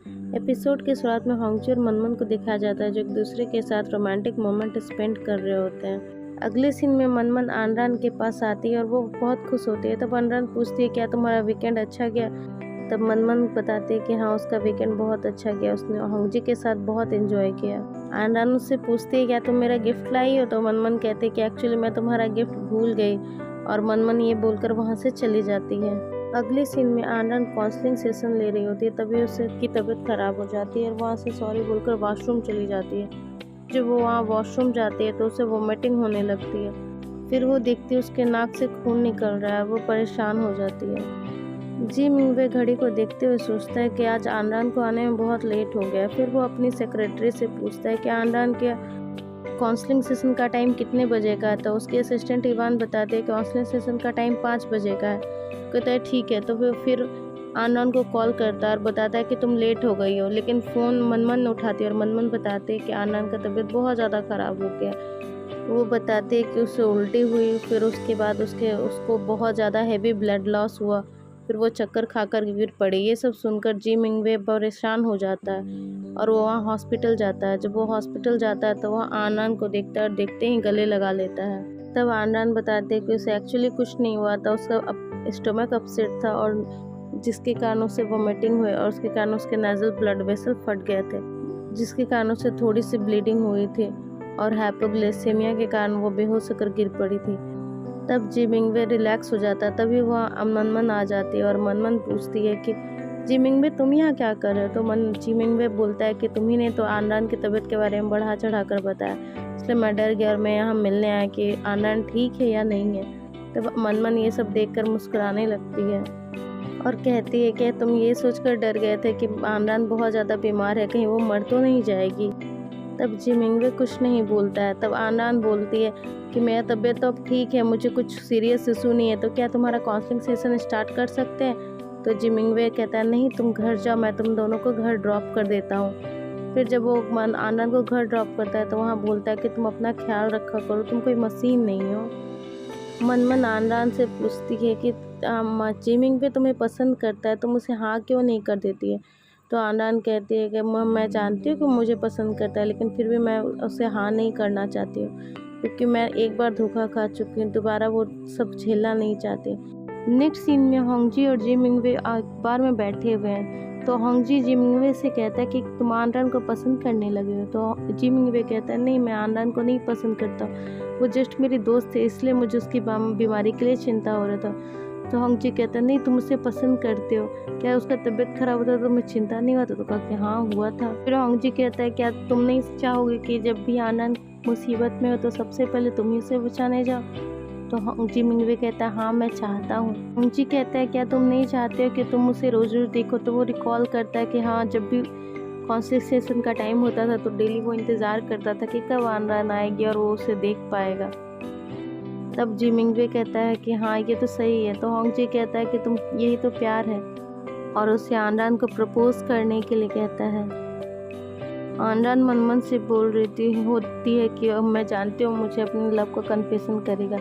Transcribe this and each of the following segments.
Episode की शुरुआत में होंगजी और मनमन को दिखाया जाता है जो एक दूसरे के साथ रोमांटिक मोमेंट स्पेंड कर रहे होते हैं। अगले सीन में मनमन आनरान के पास आती है और वो बहुत खुश होती है। तब आनरान पूछती है क्या तुम्हारा वीकेंड अच्छा गया। तब मनमन बताती है कि हाँ उसका वीकेंड बहुत अच्छा गया, उसने होंगजी के साथ बहुत एंजॉय किया। आनरान उससे पूछती है क्या तुम मेरा गिफ्ट लाई हो। तो मनमन कहते हैं कि एक्चुअली मैं तुम्हारा गिफ्ट भूल गई, और मनमन ये बोलकर वहाँ से चली जाती है। अगले सीन में आनरान काउंसलिंग सेशन ले रही होती है, तभी उसकी तबीयत खराब हो जाती है और वहाँ से सॉरी बोलकर वॉशरूम चली जाती है। जब वो वहाँ वॉशरूम जाती है तो उसे वोमिटिंग होने लगती है। फिर वो देखती है उसके नाक से खून निकल रहा है, वो परेशान हो जाती है। जी मिंगवे घड़ी को देखते हुए सोचता है कि आज आनरान को आने में बहुत लेट हो गया। फिर वो अपनी सेक्रेटरी से पूछता है कि आनरान के काउंसलिंग सेशन का टाइम कितने बजे का है। तो उसके असिस्टेंट इवान बताते हैं कि काउंसलिंग सेशन का टाइम 5 बजे का है। कहता है ठीक है। तो फिर आनरान को कॉल करता है और बताता है कि तुम लेट हो गई हो, लेकिन फ़ोन मनमन ने उठाती है और मनमन बताते हैं कि आनरान का तबीयत बहुत ज़्यादा ख़राब हो गया। वो बताते हैं कि उसे उल्टी हुई, फिर उसके बाद उसको बहुत ज़्यादा हैवी ब्लड लॉस हुआ, फिर वो चक्कर खाकर गिर पड़ी। ये सब सुनकर जी मिंगवे परेशान हो जाता है और वो वहाँ हॉस्पिटल जाता है। जब वो हॉस्पिटल जाता है तो वह आनरान को देखता है और देखते ही गले लगा लेता है। तब आनरान बताते हैं कि उसे एक्चुअली कुछ नहीं हुआ था, उसका स्टमक अपसेट था और जिसके कारण उसे वोमिटिंग हुई और उसके कारण उसके नेज़ल ब्लड वेसल फट गए थे, जिसके कारण उसे थोड़ी सी ब्लीडिंग हुई थी और हाइपोग्लाइसेमिया के कारण वो बेहोश होकर गिर पड़ी थी। तब जी मिंगवे रिलैक्स हो जाता है। तभी वह मनमन आ जाती है और मनमन पूछती है कि जी मिंगवे तुम यहाँ क्या कर रहे हो। तो जी मिंगवे बोलता है कि तुम्ही ने तो आनरान की तबीयत के बारे में बढ़ा चढ़ा कर बताया, इसलिए मैं डर गया और मैं यहाँ मिलने आया कि आनरान ठीक है या नहीं है। तब मनमन ये सब देखकर मुस्कुराने लगती है और कहती है कि तुम ये सोचकर डर गए थे कि आनरान बहुत ज़्यादा बीमार है, कहीं वो मर तो नहीं जाएगी। तब जी मिंगवे कुछ नहीं बोलता है। तब आनरान बोलती है कि मेरा तबीयत तो अब ठीक है, मुझे कुछ सीरियस इशू नहीं है, तो क्या तुम्हारा काउंसलिंग सेशन स्टार्ट कर सकते हैं। तो जी मिंगवे कहता है नहीं तुम घर जाओ, मैं तुम दोनों को घर ड्रॉप कर देता हूँ। फिर जब वो आनरान को घर ड्रॉप करता है तो वहाँ बोलता है कि तुम अपना ख्याल रखा करो, तुम कोई मशीन नहीं हो। मनमन आनरान से पूछती है कि जी मिंगवे तुम्हें पसंद करता है, तुम उसे हाँ क्यों नहीं कर देती है। तो आनरान कहती है कि मैं जानती हूँ कि मुझे पसंद करता है, लेकिन फिर भी मैं उसे हाँ नहीं करना चाहती हूँ, क्योंकि मैं एक बार धोखा खा चुकी हूँ, दोबारा वो सब झेलना नहीं चाहती। नेक्स्ट सीन में होंगजी और जी मिंगवे बार में बैठे हुए हैं। तो होंगजी जी मिंगवे से कहता है कि तुम आनरान को पसंद करने लगे हो। तो जी मिंगवे कहता है नहीं, मैं आनरान को नहीं पसंद करता, वो जस्ट मेरी दोस्त है, इसलिए मुझे उसकी बीमारी के लिए चिंता हो रहा था। तो होंगजी कहता है नहीं तुम उसे पसंद करते हो, क्या उसका तबीयत खराब होता तो तुम्हें चिंता नहीं होता। तो कहा कि हाँ हुआ था। फिर होंगजी कहता है क्या तुम नहीं चाहोगे कि जब भी आनंद मुसीबत में हो तो सबसे पहले तुम ही उसे बचाने जाओ। तो होंगजी मिंगवे कहता है हाँ मैं चाहता हूँ। होंगजी कहता है क्या तुम नहीं चाहते हो कि तुम उसे रोज रोज देखो। तो वो रिकॉल करता है कि हाँ जब भी काउंसलिंग सेशन का टाइम होता था तो डेली वो इंतज़ार करता था कि कब आनरान आएगी और वो उसे देख पाएगा। तब जी मिंगवे कहता है कि हाँ ये तो सही है। तो होंगजी कहता है कि तुम यही तो प्यार है, और उसे आनरान को प्रपोज करने के लिए कहता है। आनरान मनमन से बोल रही होती है कि अब मैं जानती हूँ मुझे अपने लव को कन्फेशन करेगा,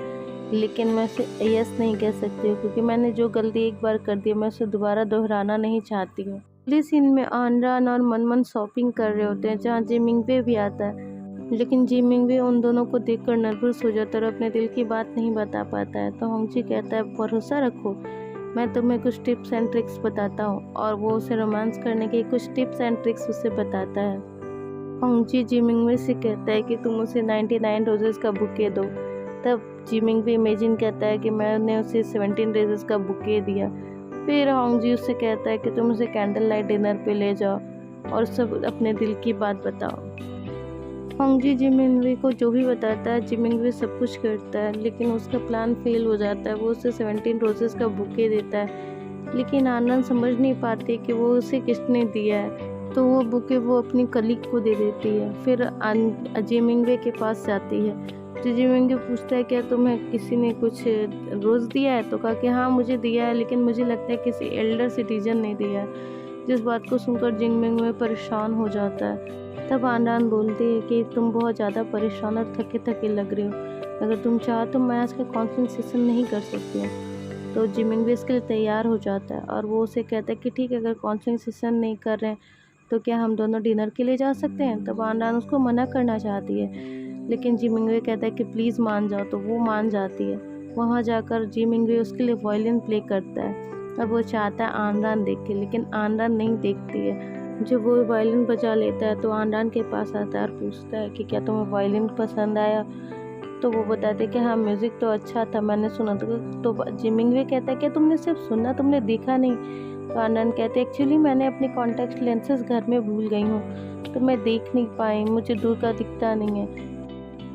लेकिन मैं उसे यस नहीं कह सकती हूँ क्योंकि मैंने जो गलती एक बार कर दी मैं उसे दोबारा दोहराना नहीं चाहती हूँ। अगले सीन में आनरान और मनमन शॉपिंग कर रहे होते हैं जहाँ जी मिंगवे भी आता है, लेकिन जी मिंगवे उन दोनों को देखकर नर्वस हो जाता है और अपने दिल की बात नहीं बता पाता है। तो होंगजी कहता है भरोसा रखो, मैं तुम्हें कुछ टिप्स एंड ट्रिक्स बताता हूँ, और वो उसे रोमांस करने के कुछ टिप्स एंड ट्रिक्स उसे बताता है। होंगजी जी मिंगवे से कहता है कि तुम उसे 99 रोजेस का बुके दो। तब जी मिंगवे इमेजिन कहता है कि मैंने उसे 17 रोजेस का बुके दिया। फिर होंगजी उससे कहता है कि तुम उसे कैंडल लाइट डिनर पे ले जाओ और सब अपने दिल की बात बताओ। होंगजी जी मिंगवे को जो भी बताता है जी मिंगवे सब कुछ करता है, लेकिन उसका प्लान फेल हो जाता है। वो उसे 17 रोजेस का बुके देता है, लेकिन आनंद समझ नहीं पाती कि वो उसे किसने दिया है। तो वो बुके वो अपनी कलीग को दे देती है। फिर जी मिंगवे के पास जाती है तो जी मिंगवे पूछता है क्या तुम्हें किसी ने कुछ रोज़ दिया है। तो कहा कि हाँ मुझे दिया है, लेकिन मुझे लगता है किसी एल्डर सिटीजन ने दिया है। जिस बात को सुनकर जी मिंगवे परेशान हो जाता है। तब आनरान बोलती है कि तुम बहुत ज़्यादा परेशान और थके थके लग रहे हो, अगर तुम चाहो तो मैं आज का काउंसलिंग सेशन नहीं कर सकती हूँ। तो जी मिंगवे इसके लिए तैयार हो जाता है और वो उसे कहता है कि ठीक है, अगर काउंसलिंग सेशन नहीं कर रहे हैं तो क्या हम दोनों डिनर के लिए जा सकते हैं? तब आनरान उसको मना करना चाहती है, लेकिन जी मिंगवे कहता है कि प्लीज़ मान जाओ, तो वो मान जाती है। वहाँ जाकर जी मिंगवे उसके लिए वायलिन प्ले करता है और वो चाहता है आनरान देखे, लेकिन आनरान नहीं देखती है। जब वो वायलिन बजा लेता है तो आनरान के पास आता है और पूछता है कि क्या तुम्हें वायलिन पसंद आया? तो वो बताते कि हाँ, म्यूज़िक तो अच्छा था, मैंने सुना। तो जी मिंगवे कहता है कि तुमने सिर्फ सुना, तुमने देखा नहीं? तो आनंद कहते हैं एक्चुअली मैंने अपने कॉन्टैक्ट लेंसेज घर में भूल गई हूँ, तो मैं देख नहीं पाई, मुझे दूर का दिखता नहीं है।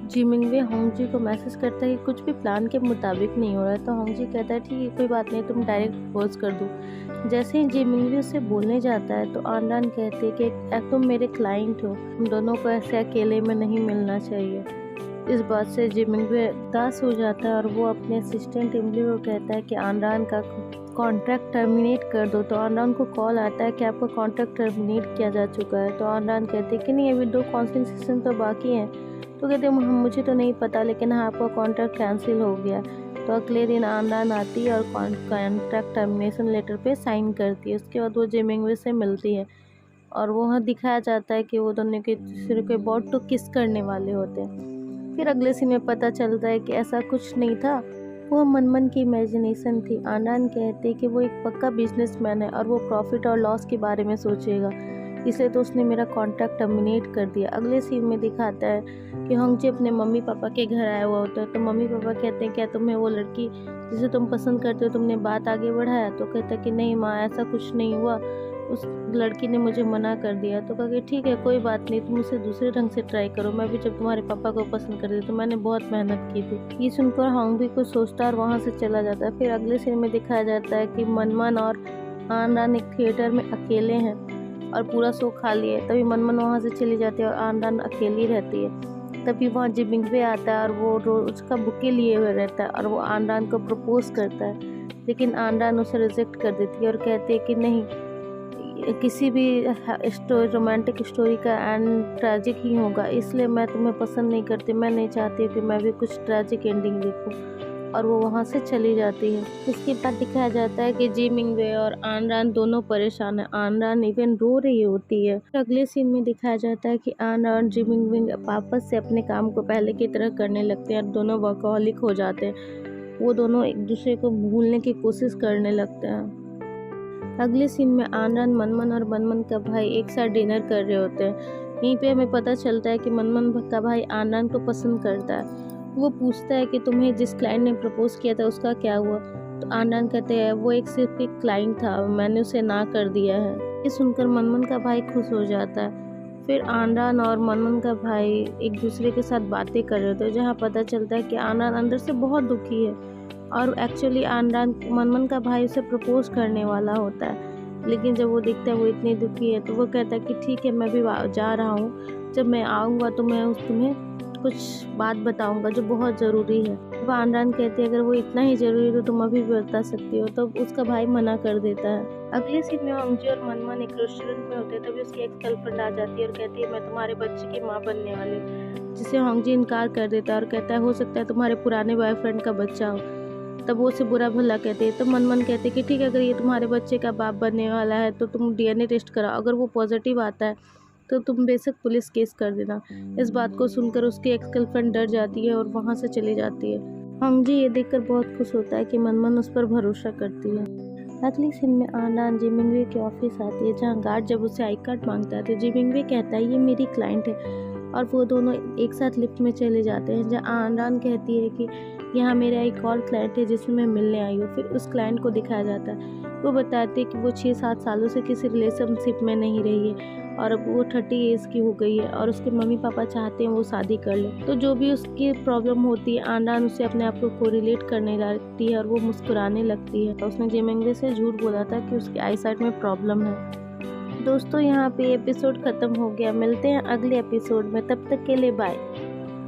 जी मिंगवे होंगजी को मैसेज करता है कि कुछ भी प्लान के मुताबिक नहीं हो रहा है। तो होंगजी कहता है ठीक है, कोई बात नहीं, तुम डायरेक्ट प्रपोज कर दो। जैसे ही जी मिंगवे उससे बोलने जाता है तो आनरान कहते हैं कि तुम मेरे क्लाइंट हो, हम दोनों को ऐसे अकेले में नहीं मिलना चाहिए। इस बात से जी मिंगवे उदास हो जाता है और वो अपने असिस्टेंट इमली को कहता है कि आनरान का कॉन्ट्रैक्ट टर्मिनेट कर दो। तो आनरान को कॉल आता है कि आपका कॉन्ट्रैक्ट टर्मिनेट किया जा चुका है। तो आनरान कहते हैं कि नहीं, अभी 2 काउंसलिंग सेशन तो बाकी हैं। तो कहते हैं मुझे तो नहीं पता, लेकिन हाँ, आपका कॉन्ट्रैक्ट कैंसिल हो गया। तो अगले दिन आनरान आती है और कॉन्ट्रैक्ट टर्मिनेशन लेटर पे साइन करती है। उसके बाद वो जी मिंगवे से मिलती है और वहाँ दिखाया जाता है कि वो दोनों के दूसरे के बहुत तो किस करने वाले होते हैं। फिर अगले सीन में पता चलता है कि ऐसा कुछ नहीं था, वो मनमन की इमेजिनेशन थी। आनंद कहते कि वो एक पक्का बिजनेसमैन है और वो प्रॉफिट और लॉस के बारे में सोचेगा, इसलिए तो उसने मेरा कॉन्ट्रैक्ट टर्मिनेट कर दिया। अगले सीन में दिखाता है कि होंगजी अपने मम्मी पापा के घर आया हुआ होता है। तो मम्मी पापा कहते हैं क्या तुम्हें वो लड़की जिसे तुम पसंद करते हो, तुमने बात आगे बढ़ाया? तो कहता है कि नहीं माँ, ऐसा कुछ नहीं हुआ, उस लड़की ने मुझे मना कर दिया। तो कहा कि ठीक है, कोई बात नहीं, तुम उसे दूसरे ढंग से ट्राई करो, मैं भी जब तुम्हारे पापा को पसंद करती तो मैंने बहुत मेहनत की थी। ये सुनकर होंग भी कुछ सोचता है और वहाँ से चला जाता है। फिर अगले सीन में दिखाया जाता है कि मनमन और आनरान एक थिएटर में अकेले हैं और पूरा शो खाली है। तभी मनमन वहाँ से चली जाती है और आनरान अकेली रहती है। तभी वहाँ जी मिंगवे आता है और वो रोज का बुके लिए हुए रहता है और वो आनरान को प्रपोज करता है, लेकिन आनरान उसे रिजेक्ट कर देती है और कहती है कि नहीं, किसी भी रोमांटिक स्टोरी का एंड ट्रैजिक ही होगा, इसलिए मैं तुम्हें पसंद नहीं करती, मैं नहीं चाहती कि मैं भी कुछ ट्रैजिक एंडिंग देखूं। और वो वहाँ से चली जाती है। इसके बाद दिखाया जाता है कि जी मिंगवे और आनरान दोनों परेशान है। आनरान इवन रो रही होती है। अगले सीन में दिखाया जाता है कि आनरान और जी मिंगवे वापस से अपने काम को पहले की तरह करने लगते हैं और दोनों वर्कहॉलिक हो जाते हैं। वो दोनों एक दूसरे को भूलने की कोशिश करने लगते हैं। अगले सीन में आनरान, मनमन और मनमन का भाई एक साथ डिनर कर रहे होते हैं। यहीं पे हमें पता चलता है कि मनमन का भाई आनरान को पसंद करता है। वो पूछता है कि तुम्हें जिस क्लाइंट ने प्रपोज किया था उसका क्या हुआ? तो आनरान कहते हैं वो सिर्फ एक क्लाइंट था, मैंने उसे ना कर दिया है। ये सुनकर मनमन का भाई खुश हो जाता है। फिर आनरान और मनमन का भाई एक दूसरे के साथ बातें कर रहे थे, जहाँ पता चलता है कि आनरान अंदर से बहुत दुखी है और एक्चुअली आनरान मनमन का भाई उसे प्रपोज करने वाला होता है। लेकिन जब वो देखता है वो इतनी दुखी है तो वो कहता है कि ठीक है, मैं भी जा रहा हूँ, जब मैं आऊँगा तो मैं तुम्हें कुछ बात बताऊंगा जो बहुत ज़रूरी है। अब आनरान कहती है अगर वो इतना ही ज़रूरी है तो तुम अभी भी बता सकती हो। तो उसका भाई मना कर देता है। अगले सीन में होंगजी और मनमन एक रेस्टोरेंट में होते हैं। तभी उसकी एक्स गर्लफ्रेंड आ जाती है और कहती है मैं तुम्हारे बच्चे की माँ बनने वाली, जिसे होंगजी इनकार कर देता है और कहता है हो सकता है तुम्हारे पुराने बॉयफ्रेंड का बच्चा हो। तब वो उसे बुरा भला कहते हैं। तो मनमन कहते हैं कि ठीक है, अगर ये तुम्हारे बच्चे का बाप बनने वाला है तो तुम डीएनए टेस्ट कराओ, अगर वो पॉजिटिव आता है तो तुम बेशक पुलिस केस कर देना। इस बात को सुनकर उसकी एक्स गर्लफ्रेंड डर जाती है और वहाँ से चली जाती है। होंगजी ये देखकर बहुत खुश होता है कि मनमन उस पर भरोसा करती है। अगली सीन में आनरान जी मिंगवे के ऑफिस आती है, जहाँ गार्ड जब उसे आई कार्ड मांगता है तो जी मिंगवे कहता है ये मेरी क्लाइंट है और वो दोनों एक साथ लिफ्ट में चले जाते हैं, जहाँ आनरान कहती है कि यहाँ मेरा एक और क्लाइंट है जिससे मैं मिलने आई हूँ। फिर उस क्लाइंट को दिखाया जाता है। वो बताते हैं कि वो 6-7 सालों से किसी रिलेशनशिप में नहीं रही है और अब वो 30 एज की हो गई है और उसके मम्मी पापा चाहते हैं वो शादी कर ले। तो जो भी उसकी प्रॉब्लम होती है आनरान उसे अपने आप को कोरिलेट करने लगती है और वो मुस्कुराने लगती है। उसने जी मिंगवे से झूठ बोला था कि उसकी आई साइट में प्रॉब्लम है। दोस्तों यहाँ पे एपिसोड ख़त्म हो गया, मिलते हैं अगले एपिसोड में, तब तक के लिए बाय।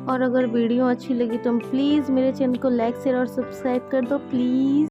और अगर वीडियो अच्छी लगी तो प्लीज़ मेरे चैनल को लाइक शेयर और सब्सक्राइब कर दो प्लीज़।